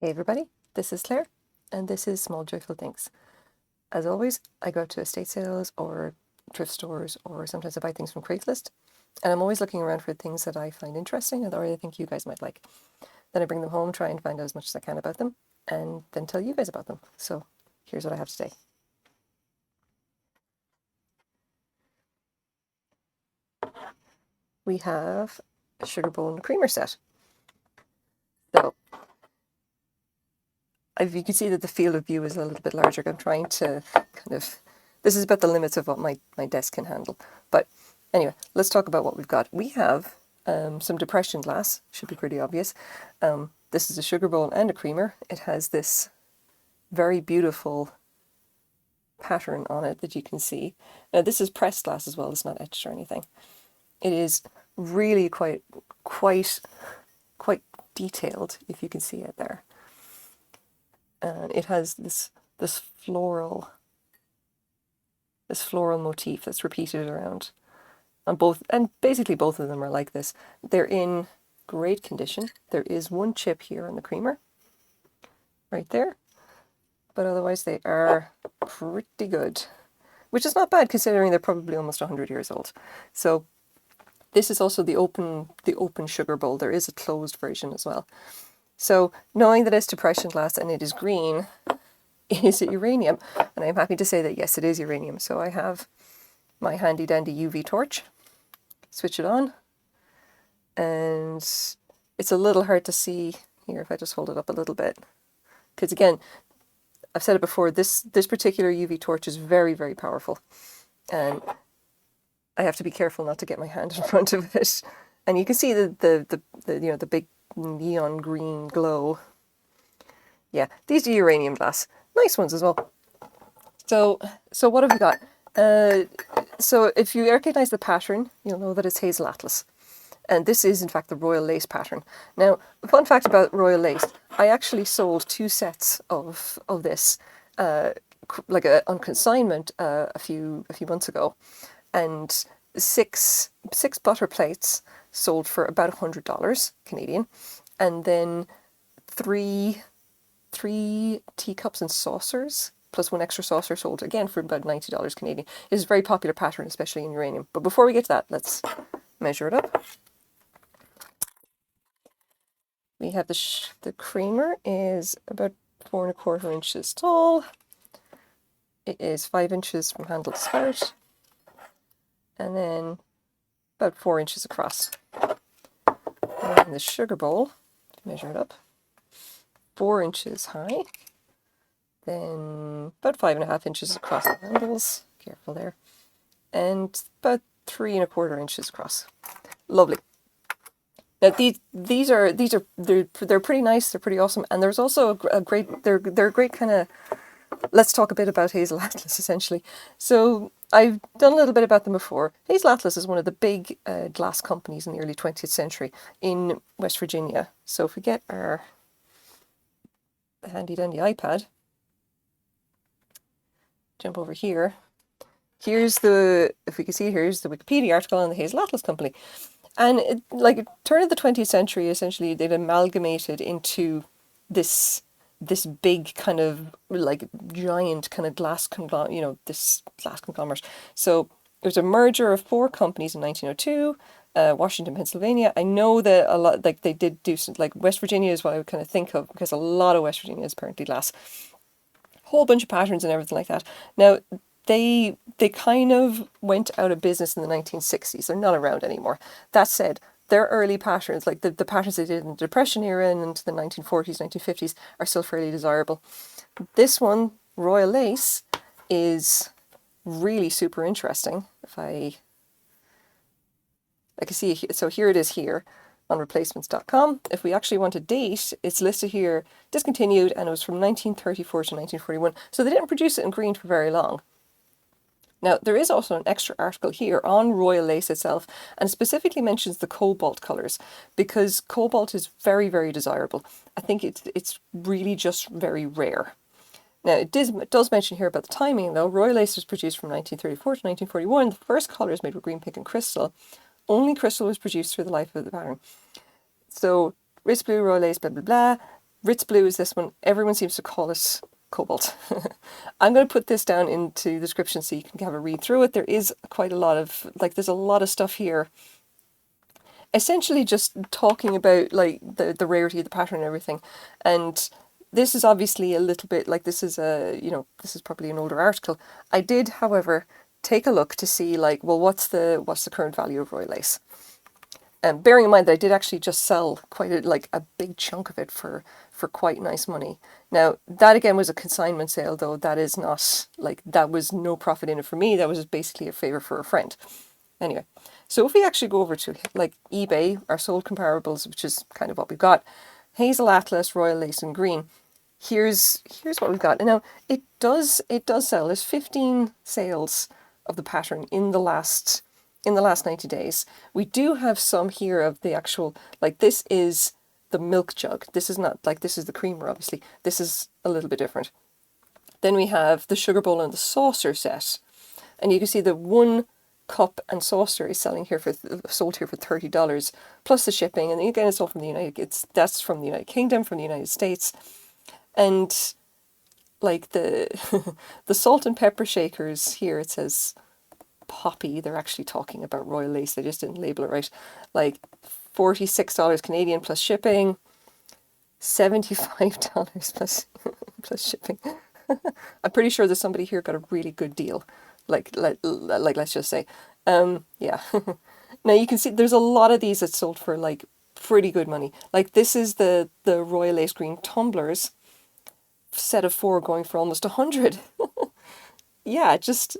Hey everybody, this is Claire, and this is Small Joyful Things. As always, I go to estate sales or thrift stores, or sometimes I buy things from Craigslist, and I'm always looking around for things that I find interesting or I think you guys might like. Then I bring them home, try and find out as much as I can about them, and then tell you guys about them. So here's what I have today. We have a sugar bowl and a creamer set. So you can see that the field of view is a little bit larger. I'm trying to this is about the limits of what my desk can handle. But anyway, let's talk about what we've got. We have some depression glass, should be pretty obvious. This is a sugar bowl and a creamer. It has this very beautiful pattern on it that you can see. Now this is pressed glass as well, it's not etched or anything. It is really quite detailed, if you can see it there. And it has this floral motif that's repeated around on both, and basically both of them are like this. They're in great condition. There is one chip here on the creamer, right there, but otherwise they are pretty good, which is not bad considering they're probably almost 100 years old. So this is also the open sugar bowl. There is a closed version as well. So knowing that it's depression glass and it is green, is it uranium? And I'm happy to say that yes, it is uranium. So I have my handy dandy UV torch, switch it on, and it's a little hard to see here if I just hold it up a little bit, because again, I've said it before, this particular UV torch is very, very powerful, and I have to be careful not to get my hand in front of it. And you can see the big neon green glow. Yeah, these are uranium glass, nice ones as well. So what have we got? So if you recognize the pattern, you'll know that it's Hazel Atlas. And this is in fact the royal lace pattern. Now, a fun fact about royal lace, I actually sold 2 sets of this on consignment a few months ago, and six butter plates sold for about $100 Canadian, and then three teacups and saucers plus 1 extra saucer sold again for about $90 Canadian. It is a very popular pattern, especially in uranium. But before we get to that, let's measure it up. We have the creamer is about 4¼ inches tall. It is 5 inches from handle to spout, and then about 4 inches across. And the sugar bowl, measure it up, 4 inches high, then about 5½ inches across the handles, careful there, and about 3¼ inches across. Lovely. Now they're pretty nice. They're pretty awesome, and there's also a great they're a great kind of. Let's talk a bit about Hazel Atlas essentially. So I've done a little bit about them before. Hazel Atlas is one of the big glass companies in the early 20th century in West Virginia. So if we get our handy dandy iPad, jump over here. Here's if we can see, here's the Wikipedia article on the Hazel Atlas company. And turn of the 20th century, essentially, they'd amalgamated into this big kind of giant kind of glass conglomerate, this glass conglomerate. So it was a merger of 4 companies in 1902, Washington, Pennsylvania. I know that a lot, they did do some, West Virginia is what I would kind of think of, because a lot of West Virginia is apparently glass. Whole bunch of patterns and everything like that. Now, they kind of went out of business in the 1960s. They're not around anymore. That said, their early patterns, like the patterns they did in the Depression era and into the 1940s, 1950s, are still fairly desirable. This one, Royal Lace, is really super interesting. If I can see, so here it is here on replacements.com. If we actually want a date, it's listed here, discontinued, and it was from 1934 to 1941. So they didn't produce it in green for very long. Now, there is also an extra article here on royal lace itself, and specifically mentions the cobalt colours, because cobalt is very, very desirable. I think it's really just very rare. Now, it does mention here about the timing, though. Royal lace was produced from 1934 to 1941. The first colours made with green, pink and crystal. Only crystal was produced through the life of the pattern. So, wrist blue, royal lace, blah, blah, blah. Ritz Blue is this one. Everyone seems to call it cobalt. I'm going to put this down into the description so you can have a read through it. There is quite a lot of, like, there's a lot of stuff here. Essentially just talking about, like, the rarity of the pattern and everything. And this is obviously a little bit, like, this is a, you know, this is probably an older article. I did, however, take a look to see, like, well, what's the current value of Royal Lace? Bearing in mind that I did actually just sell quite a big chunk of it for quite nice money. Now, that again was a consignment sale, though. That is not, like, that was no profit in it for me. That was basically a favor for a friend. Anyway, so if we actually go over to, like, eBay, our sold comparables, which is kind of what we've got, Hazel Atlas, Royal Lace and Green. Here's what we've got. And now, it does sell. There's 15 sales of the pattern in the last 90 days. We do have some here of the actual, like, this is the milk jug. This is not, like, this is the creamer, obviously. This is a little bit different. Then we have the sugar bowl and the saucer set. And you can see the 1 cup and saucer is sold here for $30 plus the shipping. And again, it's all from that's from the United Kingdom, from the United States. And, like, the the salt and pepper shakers here, it says poppy. They're actually talking about Royal Lace. They just didn't label it right. Like, $46 Canadian plus shipping, $75 plus shipping. I'm pretty sure that somebody here got a really good deal. Like let's just say, yeah. Now you can see there's a lot of these that sold for, like, pretty good money. Like, this is the Royal Lace Green tumblers, set of 4 going for almost 100. Yeah, just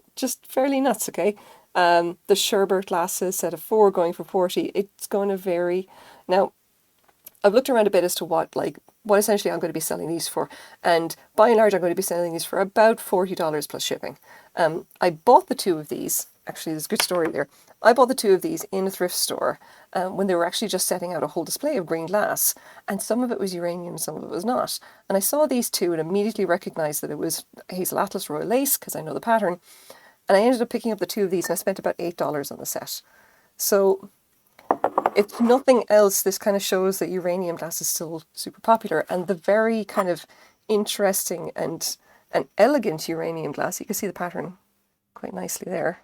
fairly nuts, okay? The sherbet glasses, set of 4 going for 40. It's going to vary. Now, I've looked around a bit as to what essentially I'm going to be selling these for. And by and large, I'm going to be selling these for about $40 plus shipping. I bought the 2 of these. Actually, there's a good story there. I bought the 2 of these in a thrift store when they were actually just setting out a whole display of green glass. And some of it was uranium, some of it was not. And I saw these 2 and immediately recognized that it was Hazel Atlas Royal Lace, because I know the pattern. And I ended up picking up the 2 of these, and I spent about $8 on the set. So, if nothing else, this kind of shows that uranium glass is still super popular. And the very kind of interesting and elegant uranium glass, you can see the pattern quite nicely there.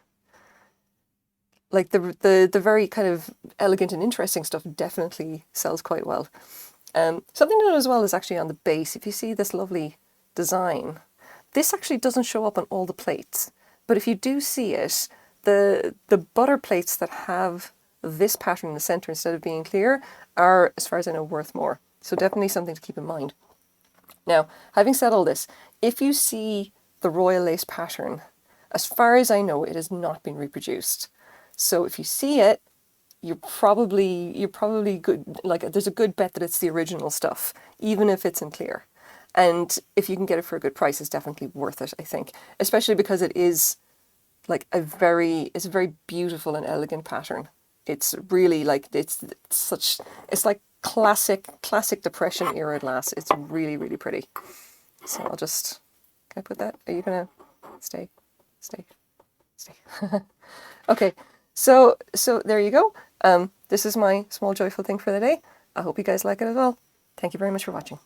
Like, the very kind of elegant and interesting stuff definitely sells quite well. Something to note as well is actually on the base. If you see this lovely design, this actually doesn't show up on all the plates. But if you do see it, the butter plates that have this pattern in the center instead of being clear are, as far as I know, worth more. So definitely something to keep in mind. Now, having said all this, if you see the Royal Lace pattern, as far as I know, it has not been reproduced. So if you see it, you're probably good. Like, there's a good bet that it's the original stuff, even if it's in clear. And if you can get it for a good price, it's definitely worth it, I think. Especially because it is, like, it's a very beautiful and elegant pattern. It's really, like, it's like classic Depression era glass. It's really, really pretty. So I'll just, can I put that? Are you gonna stay? Okay, so there you go. This is my small joyful thing for the day. I hope you guys like it as well. Thank you very much for watching.